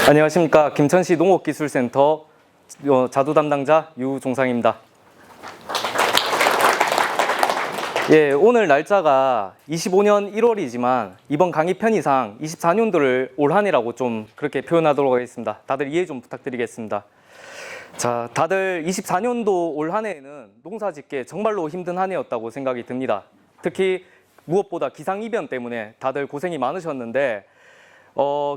안녕하십니까. 김천시 농업기술센터 자두 담당자 유종상입니다. 예, 오늘 날짜가 25년 1월이지만 이번 강의 편의상 24년도를 올 한 해라고 좀 그렇게 표현하도록 하겠습니다. 다들 이해 좀 부탁드리겠습니다. 자, 다들 24년도 올 한 해에는 농사 짓기 정말로 힘든 한 해였다고 생각이 듭니다. 특히 무엇보다 기상이변 때문에 다들 고생이 많으셨는데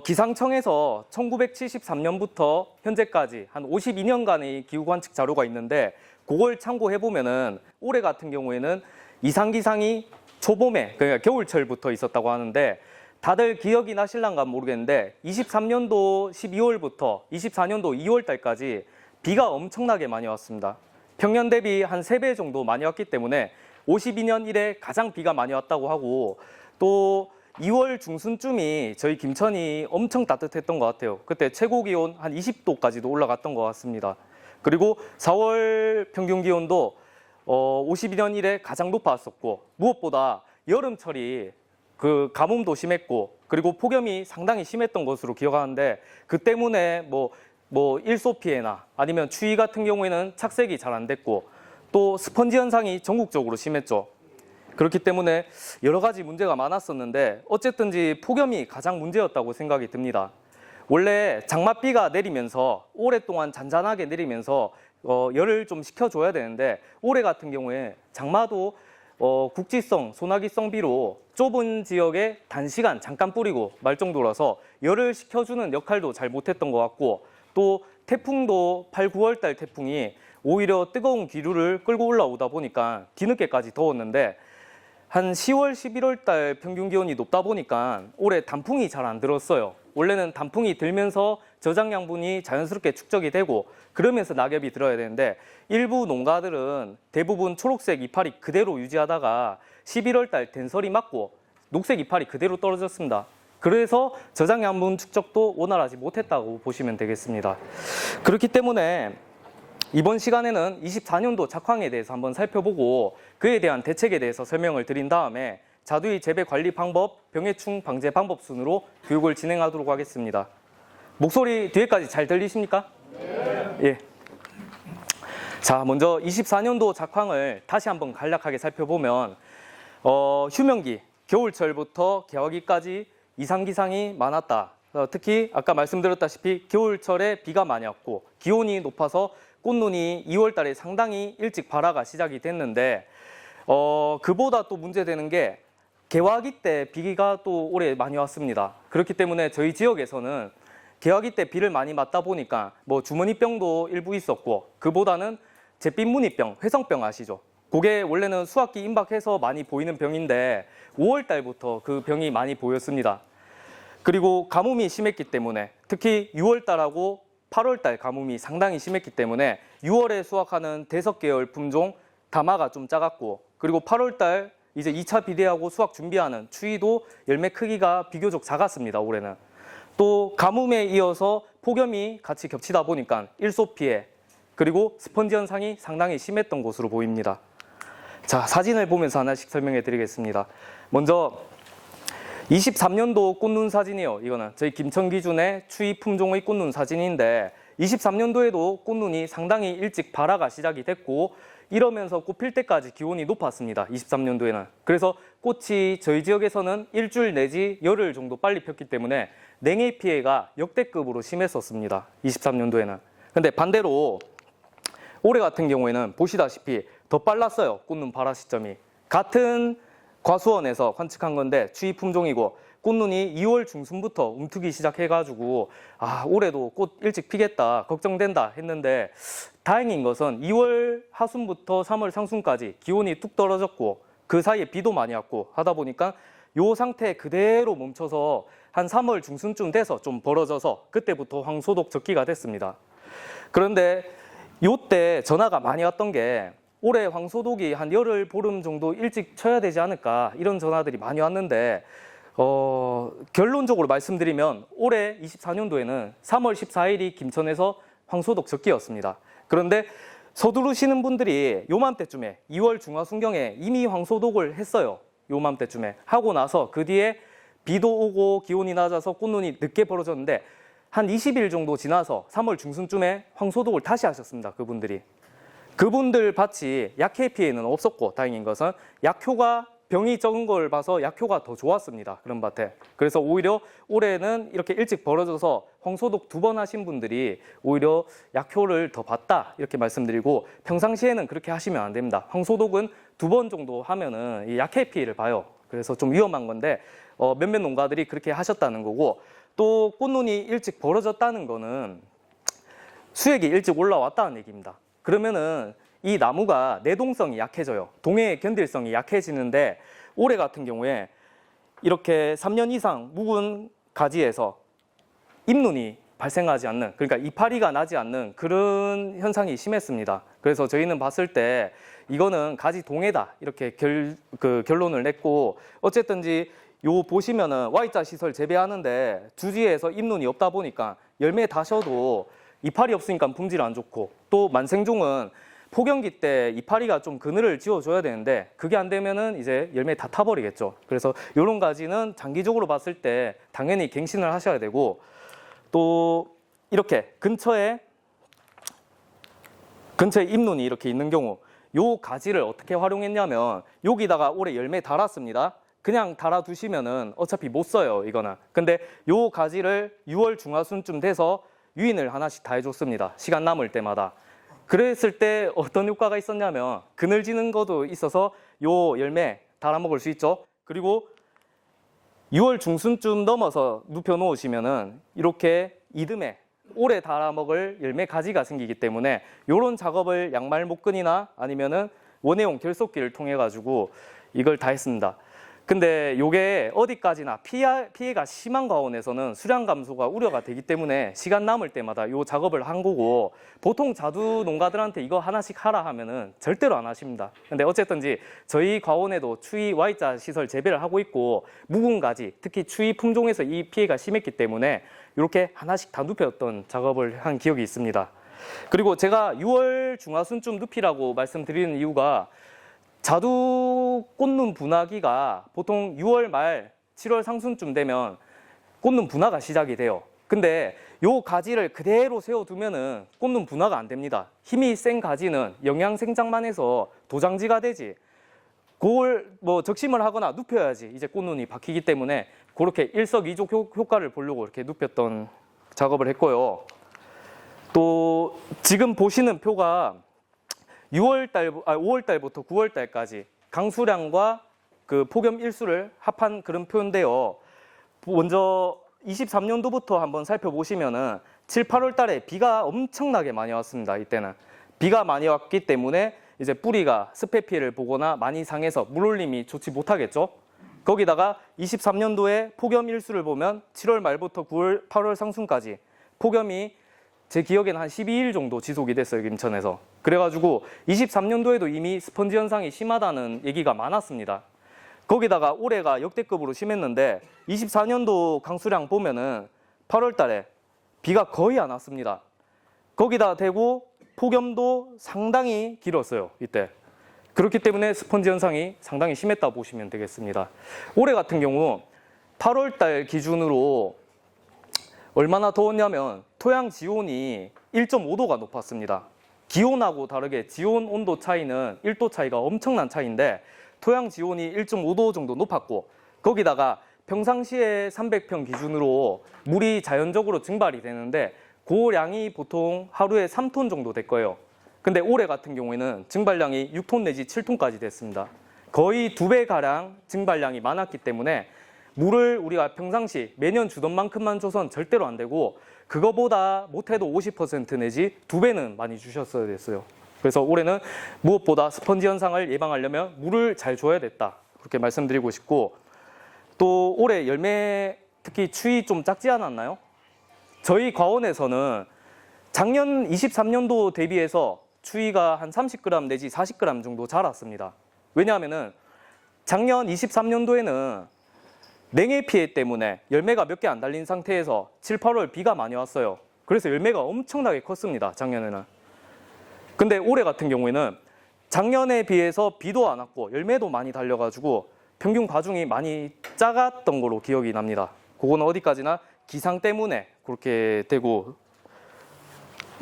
기상청에서 1973년부터 현재까지 한 52년간의 기후 관측 자료가 있는데 그걸 참고해 보면은 올해 같은 경우에는 이상기상이 초봄에 그러니까 겨울철부터 있었다고 하는데 다들 기억이 나실란가 모르겠는데 23년도 12월부터 24년도 2월 달까지 비가 엄청나게 많이 왔습니다. 평년 대비 한 3배 정도 많이 왔기 때문에 52년 이래 가장 비가 많이 왔다고 하고 또 2월 중순쯤이 저희 김천이 엄청 따뜻했던 것 같아요. 그때 최고 기온 한 20도까지도 올라갔던 것 같습니다. 그리고 4월 평균 기온도 52년 이래 가장 높았었고 무엇보다 여름철이 그 가뭄도 심했고 그리고 폭염이 상당히 심했던 것으로 기억하는데 그 때문에 뭐 일소 피해나 아니면 추위 같은 경우에는 착색이 잘 안 됐고 또 스펀지 현상이 전국적으로 심했죠. 그렇기 때문에 여러 가지 문제가 많았었는데 어쨌든지 폭염이 가장 문제였다고 생각이 듭니다. 원래 장맛비가 내리면서 오랫동안 잔잔하게 내리면서 열을 좀 식혀줘야 되는데 올해 같은 경우에 장마도 국지성, 소나기성 비로 좁은 지역에 단시간 잠깐 뿌리고 말 정도라서 열을 식혀주는 역할도 잘 못했던 것 같고 또 태풍도 8, 9월 달 태풍이 오히려 뜨거운 기류를 끌고 올라오다 보니까 뒤늦게까지 더웠는데 한 10월, 11월 달 평균 기온이 높다 보니까 올해 단풍이 잘 안 들었어요. 원래는 단풍이 들면서 저장 양분이 자연스럽게 축적이 되고 그러면서 낙엽이 들어야 되는데 일부 농가들은 대부분 초록색 이파리 그대로 유지하다가 11월 달 된설이 맞고 녹색 이파리 그대로 떨어졌습니다. 그래서 저장 양분 축적도 원활하지 못했다고 보시면 되겠습니다. 그렇기 때문에 이번 시간에는 24년도 작황에 대해서 한번 살펴보고 그에 대한 대책에 대해서 설명을 드린 다음에 자두의 재배 관리 방법, 병해충 방제 방법 순으로 교육을 진행하도록 하겠습니다. 목소리 뒤에까지 잘 들리십니까? 네. 예. 자, 먼저 24년도 작황을 다시 한번 간략하게 살펴보면 휴명기, 겨울철부터 개화기까지 이상기상이 많았다. 특히 아까 말씀드렸다시피 겨울철에 비가 많이 왔고 기온이 높아서 꽃눈이 2월 달에 상당히 일찍 발화가 시작이 됐는데 그보다 또 문제되는 게 개화기 때 비가 또 올해 많이 왔습니다. 그렇기 때문에 저희 지역에서는 개화기 때 비를 많이 맞다 보니까 뭐 주머니병도 일부 있었고 그보다는 잿빛무늬병, 회성병 아시죠? 그게 원래는 수학기 임박해서 많이 보이는 병인데 5월 달부터 그 병이 많이 보였습니다. 그리고 가뭄이 심했기 때문에 특히 6월 달하고 8월 달 가뭄이 상당히 심했기 때문에 6월에 수확하는 대석 계열 품종 다마가 좀 작았고 그리고 8월 달 이제 2차 비대하고 수확 준비하는 추위도 열매 크기가 비교적 작았습니다. 올해는. 또 가뭄에 이어서 폭염이 같이 겹치다 보니까 일소 피해 그리고 스펀지 현상이 상당히 심했던 것으로 보입니다. 자, 사진을 보면서 하나씩 설명해 드리겠습니다. 먼저 23년도 꽃눈 사진이에요. 이거는 저희 김천 기준의 추위 품종의 꽃눈 사진인데 23년도에도 꽃눈이 상당히 일찍 발화가 시작이 됐고 이러면서 꽃 필 때까지 기온이 높았습니다. 23년도에는. 그래서 꽃이 저희 지역에서는 일주일 내지 열흘 정도 빨리 폈기 때문에 냉해 피해가 역대급으로 심했었습니다. 23년도에는. 근데 반대로 올해 같은 경우에는 보시다시피 더 빨랐어요. 꽃눈 발화 시점이. 같은 과수원에서 관측한 건데 추위 품종이고 꽃눈이 2월 중순부터 움트기 시작해가지고 올해도 꽃 일찍 피겠다 걱정된다 했는데 다행인 것은 2월 하순부터 3월 상순까지 기온이 뚝 떨어졌고 그 사이에 비도 많이 왔고 하다 보니까 이 상태 그대로 멈춰서 한 3월 중순쯤 돼서 좀 벌어져서 그때부터 황소독 적기가 됐습니다. 그런데 이때 전화가 많이 왔던 게 올해 황소독이 한 열흘 보름 정도 일찍 쳐야 되지 않을까 이런 전화들이 많이 왔는데 결론적으로 말씀드리면 올해 24년도에는 3월 14일이 김천에서 황소독 적기였습니다. 그런데 서두르시는 분들이 요맘때쯤에 2월 중하순경에 이미 황소독을 했어요. 요맘때쯤에 하고 나서 그 뒤에 비도 오고 기온이 낮아서 꽃눈이 늦게 벌어졌는데 한 20일 정도 지나서 3월 중순쯤에 황소독을 다시 하셨습니다. 그분들 밭이 약해 피해는 없었고 다행인 것은 약효가 병이 적은 걸 봐서 약효가 더 좋았습니다. 그런 밭에. 그래서 오히려 올해는 이렇게 일찍 벌어져서 황소독 2번 하신 분들이 오히려 약효를 더 봤다 이렇게 말씀드리고, 평상시에는 그렇게 하시면 안 됩니다. 황소독은 2번 정도 하면은 이 약해 피해를 봐요. 그래서 좀 위험한 건데 몇몇 농가들이 그렇게 하셨다는 거고, 또 꽃눈이 일찍 벌어졌다는 거는 수액이 일찍 올라왔다는 얘기입니다. 그러면은 이 나무가 내동성이 약해져요. 동해 견딜성이 약해지는데 올해 같은 경우에 이렇게 3년 이상 묵은 가지에서 잎눈이 발생하지 않는, 그러니까 이파리가 나지 않는 그런 현상이 심했습니다. 그래서 저희는 봤을 때 이거는 가지 동해다 이렇게 결론을 냈고, 어쨌든지 요 보시면은 Y자 시설 재배하는데 주지에서 잎눈이 없다 보니까 열매 다셔도 이파리 없으니까 품질 안 좋고, 또 만생종은 폭염기 때 이파리가 좀 그늘을 지어줘야 되는데 그게 안 되면은 이제 열매 다 타버리겠죠. 그래서 이런 가지는 장기적으로 봤을 때 당연히 갱신을 하셔야 되고, 또 이렇게 근처에 잎눈이 이렇게 있는 경우 요 가지를 어떻게 활용했냐면 여기다가 올해 열매 달았습니다. 그냥 달아두시면은 어차피 못 써요, 이거는. 근데 요 가지를 6월 중하순쯤 돼서 유인을 하나씩 다 해줬습니다. 시간 남을 때마다. 그랬을 때 어떤 효과가 있었냐면 그늘지는 것도 있어서 요 열매 달아먹을 수 있죠. 그리고 6월 중순쯤 넘어서 눕혀 놓으시면은 이렇게 이듬해 오래 달아먹을 열매 가지가 생기기 때문에 요런 작업을 양말 목근이나 아니면은 원예용 결속기를 통해 가지고 이걸 다 했습니다. 근데 요게 어디까지나 피해가 심한 과원에서는 수량 감소가 우려가 되기 때문에 시간 남을 때마다 요 작업을 한 거고, 보통 자두 농가들한테 이거 하나씩 하라 하면은 절대로 안 하십니다. 근데 어쨌든지 저희 과원에도 추위 Y자 시설 재배를 하고 있고 묵은 가지, 특히 추위 품종에서 이 피해가 심했기 때문에 이렇게 하나씩 다 눕혔던 작업을 한 기억이 있습니다. 그리고 제가 6월 중하순쯤 눕히라고 말씀드리는 이유가, 자두 꽃눈 분화기가 보통 6월 말 7월 상순쯤 되면 꽃눈 분화가 시작이 돼요. 근데 요 가지를 그대로 세워두면은 꽃눈 분화가 안 됩니다. 힘이 센 가지는 영양 생장만 해서 도장지가 되지, 그걸 뭐 적심을 하거나 눕혀야지 이제 꽃눈이 박히기 때문에 그렇게 일석이조 효과를 보려고 이렇게 눕혔던 작업을 했고요. 또 지금 보시는 표가 5월 달부터 9월 달까지 강수량과 그 폭염 일수를 합한 그런 표인데요. 먼저 23년도부터 한번 살펴보시면은 7, 8월 달에 비가 엄청나게 많이 왔습니다. 이때는 비가 많이 왔기 때문에 이제 뿌리가 습해 피해를 보거나 많이 상해서 물올림이 좋지 못하겠죠. 거기다가 23년도에 폭염 일수를 보면 7월 말부터 9월, 8월 상순까지 폭염이 제 기억에는 한 12일 정도 지속이 됐어요, 김천에서. 그래가지고 23년도에도 이미 스펀지 현상이 심하다는 얘기가 많았습니다. 거기다가 올해가 역대급으로 심했는데 24년도 강수량 보면은 8월 달에 비가 거의 안 왔습니다. 거기다 대고 폭염도 상당히 길었어요, 이때. 그렇기 때문에 스펀지 현상이 상당히 심했다고 보시면 되겠습니다. 올해 같은 경우 8월 달 기준으로 얼마나 더웠냐면 토양 지온이 1.5도가 높았습니다. 기온하고 다르게 지온 온도 차이는 1도 차이가 엄청난 차이인데 토양 지온이 1.5도 정도 높았고, 거기다가 평상시에 300평 기준으로 물이 자연적으로 증발이 되는데 그 양이 보통 하루에 3톤 정도 될 거예요. 근데 올해 같은 경우에는 증발량이 6톤 내지 7톤까지 됐습니다. 거의 2배가량 증발량이 많았기 때문에 물을 우리가 평상시 매년 주던 만큼만 줘선 절대로 안 되고, 그거보다 못해도 50% 내지 2배는 많이 주셨어야 됐어요. 그래서 올해는 무엇보다 스펀지 현상을 예방하려면 물을 잘 줘야 됐다, 그렇게 말씀드리고 싶고, 또 올해 열매 특히 추위 좀 작지 않았나요? 저희 과원에서는 작년 23년도 대비해서 추위가 한 30g 내지 40g 정도 자랐습니다. 왜냐하면은 작년 23년도에는 냉해 피해 때문에 열매가 몇 개 안 달린 상태에서 7, 8월 비가 많이 왔어요. 그래서 열매가 엄청나게 컸습니다, 작년에는. 근데 올해 같은 경우에는 작년에 비해서 비도 안 왔고 열매도 많이 달려가지고 평균 과중이 많이 작았던 걸로 기억이 납니다. 그거는 어디까지나 기상 때문에 그렇게 되고,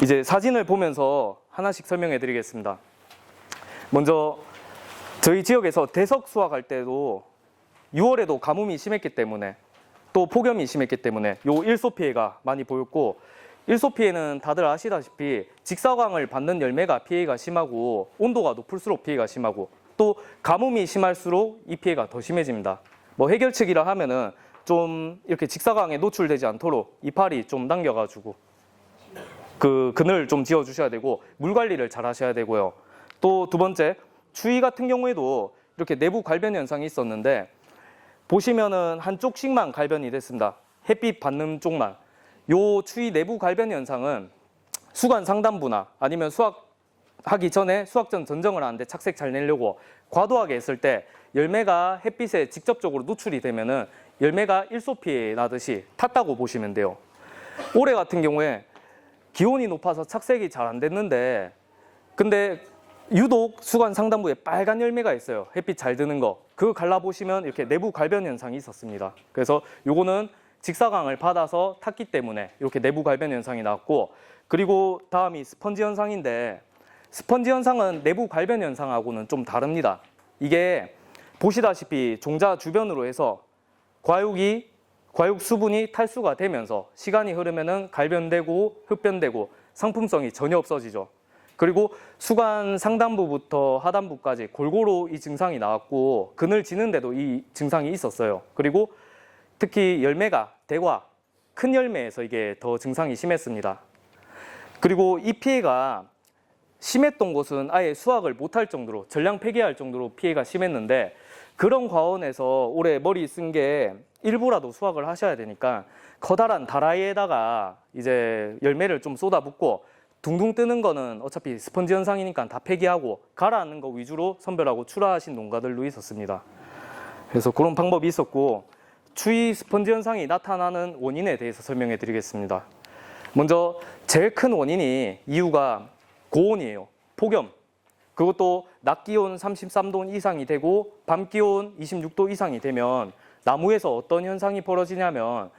이제 사진을 보면서 하나씩 설명해 드리겠습니다. 먼저 저희 지역에서 대석 수확할 때도 6월에도 가뭄이 심했기 때문에, 또 폭염이 심했기 때문에 요 일소 피해가 많이 보였고, 일소 피해는 다들 아시다시피 직사광을 받는 열매가 피해가 심하고, 온도가 높을수록 피해가 심하고, 또 가뭄이 심할수록 이 피해가 더 심해집니다. 뭐 해결책이라 하면은 좀 이렇게 직사광에 노출되지 않도록 이파리 좀 당겨가지고 그 그늘 좀 지어 주셔야 되고, 물 관리를 잘 하셔야 되고요. 또 두 번째, 추위 같은 경우에도 이렇게 내부 갈변 현상이 있었는데, 보시면은 한쪽씩만 갈변이 됐습니다. 햇빛 받는 쪽만. 요 추위 내부 갈변 현상은 수관 상단부나 아니면 수확하기 전에 수확 전 전정을 하는데 착색 잘 내려고 과도하게 했을 때 열매가 햇빛에 직접적으로 노출이 되면은 열매가 일소 피해 나듯이 탔다고 보시면 돼요. 올해 같은 경우에 기온이 높아서 착색이 잘 안 됐는데, 근데 유독 수관 상단부에 빨간 열매가 있어요. 햇빛 잘 드는 거. 그거 갈라보시면 이렇게 내부 갈변 현상이 있었습니다. 그래서 요거는 직사광을 받아서 탔기 때문에 이렇게 내부 갈변 현상이 나왔고, 그리고 다음이 스펀지 현상인데, 스펀지 현상은 내부 갈변 현상하고는 좀 다릅니다. 이게 보시다시피 종자 주변으로 해서 과육 수분이 탈수가 되면서 시간이 흐르면은 갈변되고 흡변되고 상품성이 전혀 없어지죠. 그리고 수관 상단부부터 하단부까지 골고루 이 증상이 나왔고, 그늘 지는데도 이 증상이 있었어요. 그리고 특히 열매가 대과, 큰 열매에서 이게 더 증상이 심했습니다. 그리고 이 피해가 심했던 곳은 아예 수확을 못할 정도로, 전량 폐기할 정도로 피해가 심했는데, 그런 과원에서 올해 머리 쓴 게 일부라도 수확을 하셔야 되니까 커다란 다라이에다가 이제 열매를 좀 쏟아붓고, 둥둥 뜨는 거는 어차피 스펀지 현상이니까 다 폐기하고 가라앉는 거 위주로 선별하고 출하하신 농가들도 있었습니다. 그래서 그런 방법이 있었고, 추위 스펀지 현상이 나타나는 원인에 대해서 설명해 드리겠습니다. 먼저 제일 큰 원인이 이유가 고온이에요. 폭염. 그것도 낮 기온 33도 이상이 되고 밤 기온 26도 이상이 되면 나무에서 어떤 현상이 벌어지냐면,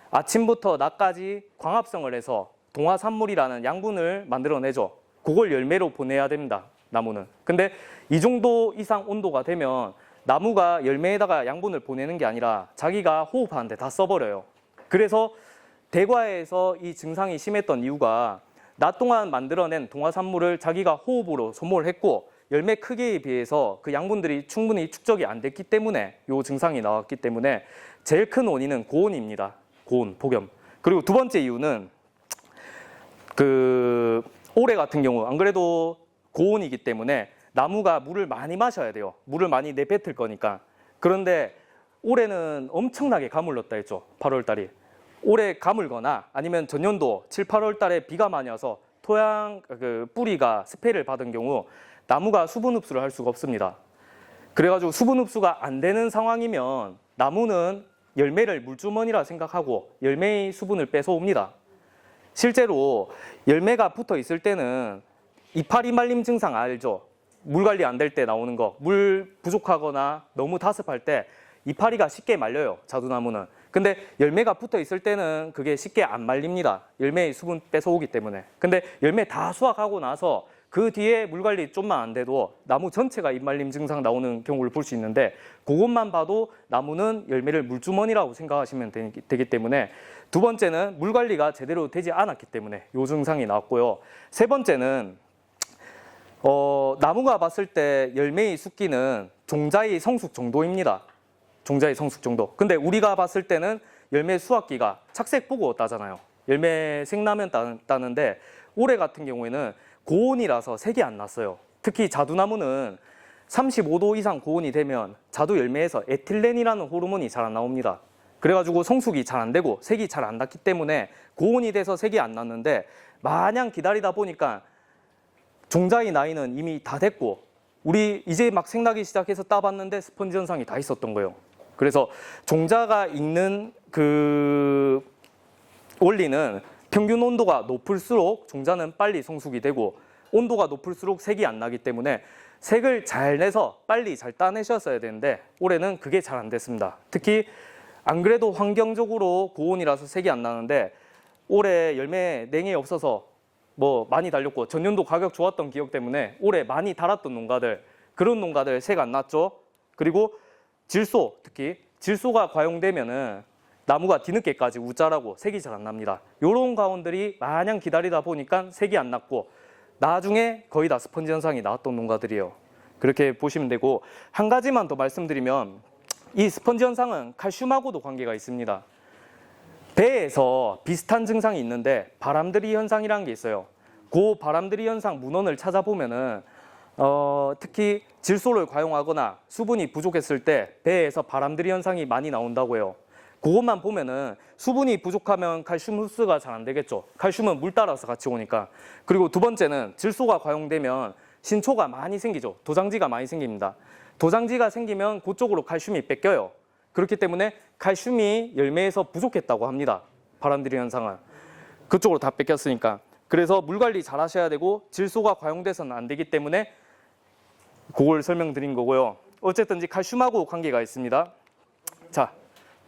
아침부터 낮까지 광합성을 해서 동화산물이라는 양분을 만들어내죠. 그걸 열매로 보내야 됩니다, 나무는. 근데 이 정도 이상 온도가 되면 나무가 열매에다가 양분을 보내는 게 아니라 자기가 호흡하는데 다 써버려요. 그래서 대과에서 이 증상이 심했던 이유가 낮 동안 만들어낸 동화산물을 자기가 호흡으로 소모를 했고, 열매 크기에 비해서 그 양분들이 충분히 축적이 안 됐기 때문에 이 증상이 나왔기 때문에 제일 큰 원인은 고온입니다. 고온, 폭염. 그리고 두 번째 이유는 올해 같은 경우 안 그래도 고온이기 때문에 나무가 물을 많이 마셔야 돼요. 물을 많이 내뱉을 거니까. 그런데 올해는 엄청나게 가물렀다 했죠. 8월 달이. 올해 가물거나 아니면 전년도 7, 8월 달에 비가 많이 와서 토양 뿌리가 스패를 받은 경우 나무가 수분 흡수를 할 수가 없습니다. 그래가지고 수분 흡수가 안 되는 상황이면 나무는 열매를 물주머니라 생각하고 열매의 수분을 뺏어옵니다. 실제로 열매가 붙어 있을 때는 이파리 말림 증상 알죠? 물 관리 안 될 때 나오는 거. 물 부족하거나 너무 다습할 때 이파리가 쉽게 말려요, 자두나무는. 근데 열매가 붙어 있을 때는 그게 쉽게 안 말립니다. 열매의 수분 뺏어오기 때문에. 근데 열매 다 수확하고 나서 그 뒤에 물 관리 좀만 안 돼도 나무 전체가 잎말림 증상 나오는 경우를 볼 수 있는데, 그것만 봐도 나무는 열매를 물주머니라고 생각하시면 되기 때문에, 두 번째는 물 관리가 제대로 되지 않았기 때문에 이 증상이 나왔고요. 세 번째는 나무가 봤을 때 열매의 숫기는 종자의 성숙 정도입니다. 종자의 성숙 정도. 근데 우리가 봤을 때는 열매 수확기가 착색 보고 따잖아요. 열매 생나면 따는데 올해 같은 경우에는 고온이라서 색이 안 났어요. 특히 자두나무는 35도 이상 고온이 되면 자두 열매에서 에틸렌이라는 호르몬이 잘 안 나옵니다. 그래가지고 성숙이 잘 안 되고 색이 잘 안 났기 때문에 고온이 돼서 색이 안 났는데, 마냥 기다리다 보니까 종자의 나이는 이미 다 됐고 우리 이제 막 생나기 시작해서 따봤는데 스펀지 현상이 다 있었던 거예요. 그래서 종자가 익는 그 원리는 평균 온도가 높을수록 종자는 빨리 성숙이 되고, 온도가 높을수록 색이 안 나기 때문에 색을 잘 내서 빨리 잘 따내셨어야 되는데 올해는 그게 잘 안 됐습니다. 특히 안 그래도 환경적으로 고온이라서 색이 안 나는데 올해 열매 냉해 없어서 뭐 많이 달렸고 전년도 가격 좋았던 기억 때문에 올해 많이 달았던 농가들, 그런 농가들 색 안 났죠. 그리고 질소, 특히 질소가 과용되면은 나무가 뒤늦게까지 우자라고 색이 잘 안 납니다. 이런 가원들이 마냥 기다리다 보니까 색이 안 났고 나중에 거의 다 스펀지 현상이 나왔던 농가들이에요. 그렇게 보시면 되고, 한 가지만 더 말씀드리면 이 스펀지 현상은 칼슘하고도 관계가 있습니다. 배에서 비슷한 증상이 있는데 바람들이 현상이라는 게 있어요. 그 바람들이 현상 문헌을 찾아보면은 특히 질소를 과용하거나 수분이 부족했을 때 배에서 바람들이 현상이 많이 나온다고 해요. 그것만 보면은 수분이 부족하면 칼슘 흡수가 잘 안 되겠죠. 칼슘은 물 따라서 같이 오니까. 그리고 두 번째는 질소가 과용되면 신초가 많이 생기죠. 도장지가 많이 생깁니다. 도장지가 생기면 그쪽으로 칼슘이 뺏겨요. 그렇기 때문에 칼슘이 열매에서 부족했다고 합니다. 바람들이 현상은. 그쪽으로 다 뺏겼으니까. 그래서 물 관리 잘 하셔야 되고 질소가 과용돼서는 안 되기 때문에 그걸 설명드린 거고요. 어쨌든지 칼슘하고 관계가 있습니다. 자,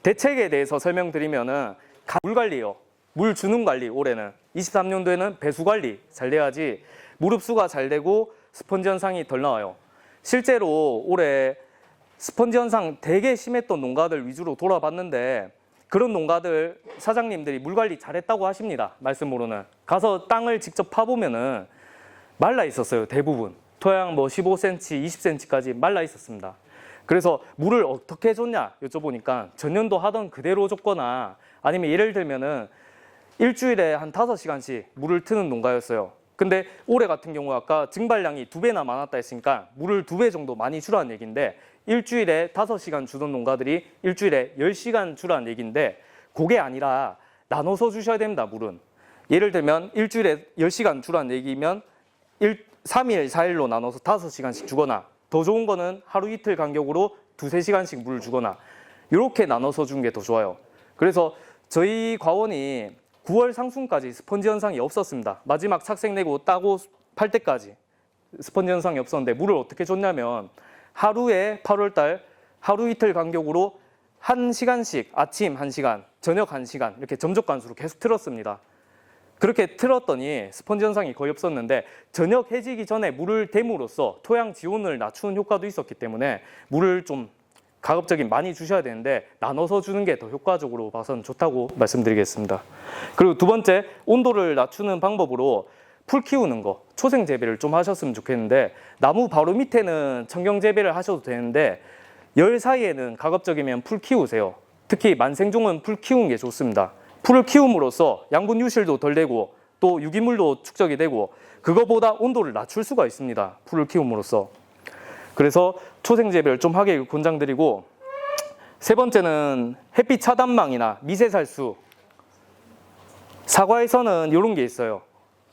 대책에 대해서 설명드리면은 물 관리요. 물 주는 관리 올해는 23년도에는 배수 관리 잘 돼야지 물 흡수가 잘 되고 스펀지 현상이 덜 나와요. 실제로 올해 스펀지 현상 되게 심했던 농가들 위주로 돌아봤는데 그런 농가들 사장님들이 물 관리 잘했다고 하십니다. 말씀으로는. 가서 땅을 직접 파보면은 말라 있었어요. 대부분. 토양 뭐 15cm, 20cm까지 말라 있었습니다. 그래서 물을 어떻게 줬냐 여쭤보니까 전년도 하던 그대로 줬거나 아니면 예를 들면은 일주일에 한 5시간씩 물을 트는 농가였어요. 근데 올해 같은 경우 아까 증발량이 2배나 많았다 했으니까 물을 2배 정도 많이 주라는 얘기인데 일주일에 5시간 주던 농가들이 일주일에 10시간 주라는 얘기인데 그게 아니라 나눠서 주셔야 됩니다. 물은. 예를 들면 일주일에 10시간 주라는 얘기면 3일, 4일로 나눠서 5시간씩 주거나 더 좋은 거는 하루 이틀 간격으로 2-3시간씩 물을 주거나 이렇게 나눠서 주는 게 더 좋아요. 그래서 저희 과원이 9월 상순까지 스펀지 현상이 없었습니다. 마지막 착색 내고 따고 팔 때까지 스펀지 현상이 없었는데 물을 어떻게 줬냐면 하루에 8월달 하루 이틀 간격으로 1시간씩 아침 1시간, 저녁 1시간 이렇게 점적간수로 계속 틀었습니다. 그렇게 틀었더니 스펀지 현상이 거의 없었는데 저녁 해지기 전에 물을 댐으로써 토양 지온을 낮추는 효과도 있었기 때문에 물을 좀 가급적인 많이 주셔야 되는데 나눠서 주는 게 더 효과적으로 봐서는 좋다고 말씀드리겠습니다. 그리고 두 번째, 온도를 낮추는 방법으로 풀 키우는 거, 초생 재배를 좀 하셨으면 좋겠는데 나무 바로 밑에는 청경 재배를 하셔도 되는데 열 사이에는 가급적이면 풀 키우세요. 특히 만생종은 풀 키우는 게 좋습니다. 풀을 키움으로써 양분 유실도 덜 되고 또 유기물도 축적이 되고 그거보다 온도를 낮출 수가 있습니다. 풀을 키움으로써. 그래서 초생 재배를 좀 하게 권장드리고, 세 번째는 햇빛 차단망이나 미세살수. 사과에서는 이런 게 있어요.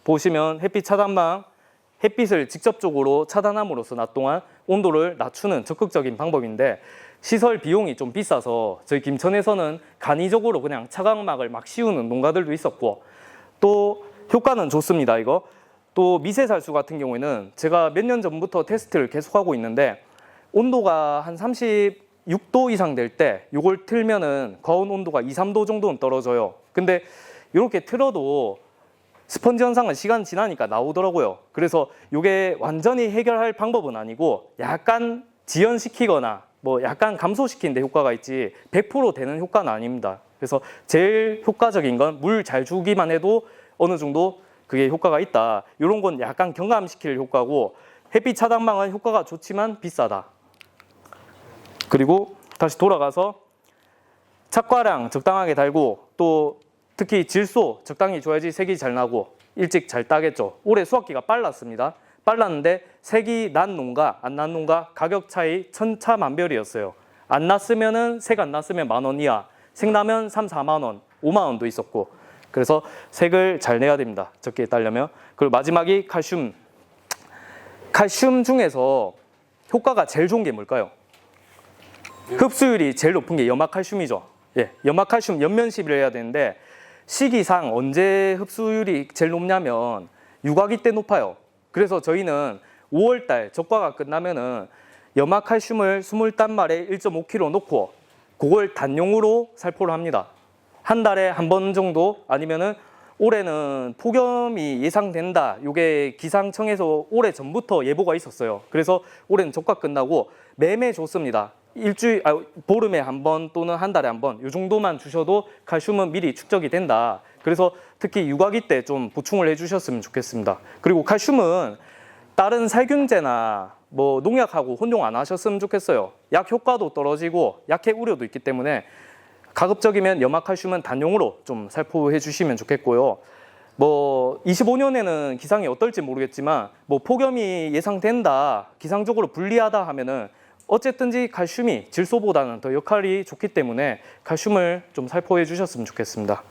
보시면 햇빛 차단망, 햇빛을 직접적으로 차단함으로써 낮 동안 온도를 낮추는 적극적인 방법인데 시설 비용이 좀 비싸서 저희 김천에서는 간이적으로 그냥 차광막을 막 씌우는 농가들도 있었고 또 효과는 좋습니다. 이거 또 미세살수 같은 경우에는 제가 몇 년 전부터 테스트를 계속하고 있는데 온도가 한 36도 이상 될 때 이걸 틀면은 거운 온도가 2-3도 정도는 떨어져요. 근데 이렇게 틀어도 스펀지 현상은 시간 지나니까 나오더라고요. 그래서 이게 완전히 해결할 방법은 아니고 약간 지연시키거나 뭐 약간 감소시키는 데 효과가 있지 100% 되는 효과는 아닙니다. 그래서 제일 효과적인 건 물 잘 주기만 해도 어느 정도 그게 효과가 있다. 이런 건 약간 경감시킬 효과고 햇빛 차단망은 효과가 좋지만 비싸다. 그리고 다시 돌아가서 착과량 적당하게 달고 또 특히 질소 적당히 줘야지 색이 잘 나고 일찍 잘 따겠죠. 올해 수확기가 빨랐습니다. 빨랐는데 색이 난 농가, 안 난 농가 가격 차이 천차만별이었어요. 안 났으면은 색 안 났으면 10,000원 이하, 색 나면 3-4만 원, 5만 원도 있었고 그래서 색을 잘 내야 됩니다. 적게 따려면. 그리고 마지막이 칼슘. 칼슘 중에서 효과가 제일 좋은 게 뭘까요? 흡수율이 제일 높은 게 염화칼슘이죠. 예, 염화칼슘 연면시비를 해야 되는데 시기상 언제 흡수율이 제일 높냐면 육아기 때 높아요. 그래서 저희는 5월달 적과가 끝나면은 염화칼슘을 20단말에 1.5kg 놓고 그걸 단용으로 살포를 합니다. 한 달에 한 번 정도 아니면은 올해는 폭염이 예상된다. 이게 기상청에서 오래 전부터 예보가 있었어요. 그래서 올해는 적과 끝나고 매매 좋습니다. 보름에 한 번 또는 한 달에 한 번 이 정도만 주셔도 칼슘은 미리 축적이 된다. 그래서 특히 육아기 때 좀 보충을 해주셨으면 좋겠습니다. 그리고 칼슘은 다른 살균제나 뭐 농약하고 혼용 안 하셨으면 좋겠어요. 약 효과도 떨어지고 약해 우려도 있기 때문에 가급적이면 염화칼슘은 단용으로 좀 살포해 주시면 좋겠고요. 뭐 25년에는 기상이 어떨지 모르겠지만 뭐 폭염이 예상된다, 기상적으로 불리하다 하면은 어쨌든지 칼슘이 질소보다는 더 역할이 좋기 때문에 칼슘을 좀 살포해 주셨으면 좋겠습니다.